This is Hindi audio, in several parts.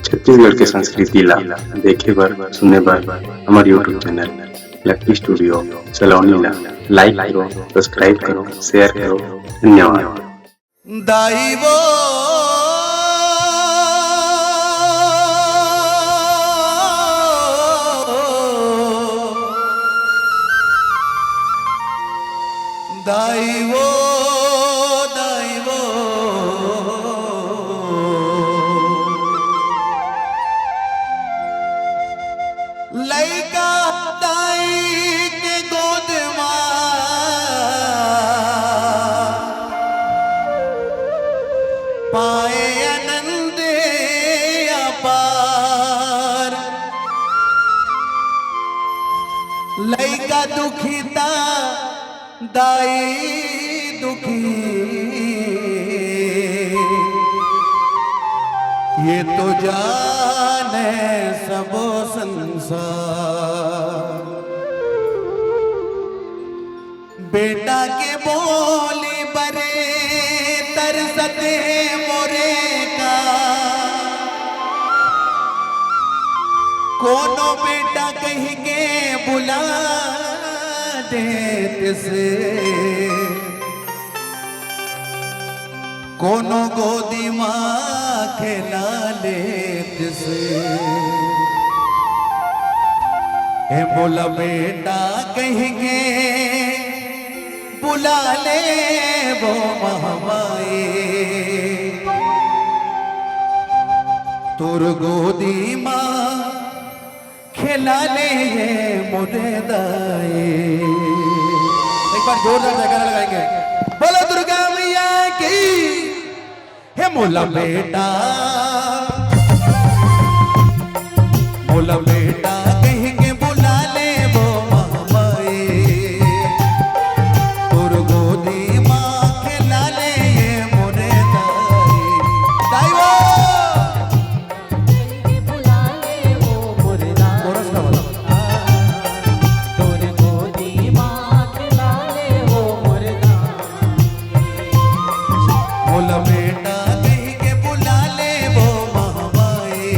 छत्तीसगढ़ के संस्कृति ला देखे बर सुने बर हमार यूट्यूब चैनल लक्की स्टूडियो सलोनी ला लाइक करो, सब्सक्राइब करो, शेयर करो। धन्यवाद। दाई वो दाई वो दाई वो लइका दाई के गोद पाए आनंद अपार। लइका दुखिता दाई दुखी ये तो जाने सबो संसार। बेटा के बोली बरे तरसते मोरे का कोनो बेटा कह के बुला देत से कोनो गोदी माँ खेला लेत से। हे बोला बेटा कहेंगे बुला ले वो महमाए तोर गोदी माँ खेला ले मोरे दाए। एक बार जोरदार जयकारा लगाएंगे, बोलो दुर्गा मैया की। हे मोला बेटा मोला बेटा कहेंगे बुला ले वो महमाए तोर गोदी माँ खेला ले ये मोरे दाई। दाई वो बुला ले वो मोरे दाई तोर गोदी माँ खिला ले वो मोरे दाई। मोला बेटा कहेंगे बुला ले वो महमाए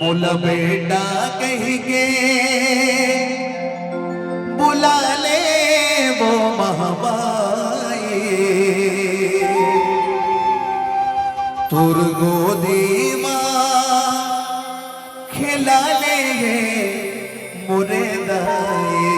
बोला बेटा कहीं के बुला ले वो महामाई तुर गोदी माँ खिला ले ये मुरे दाई